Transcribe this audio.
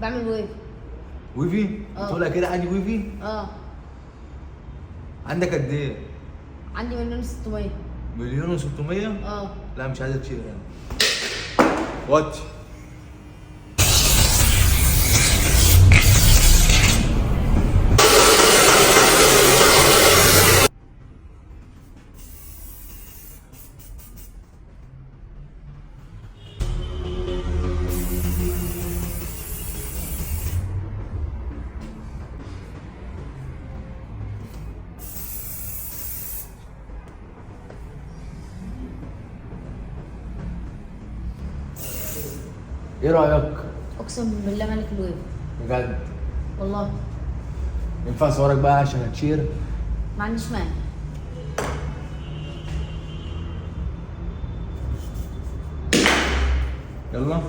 بعمل ويف. ويفي؟ بتقولها كده عادي ويفي؟ عندك قد ايه؟ عندي 1,600,000. 1,600,000؟ لا مش عايز تشيل يعني. واتش ايه رأيك؟ اقسم بالله ملك الويف. بجد؟ والله. ينفع اصورك بقى عشان هتشير؟ ما عنديش مانع. يلا.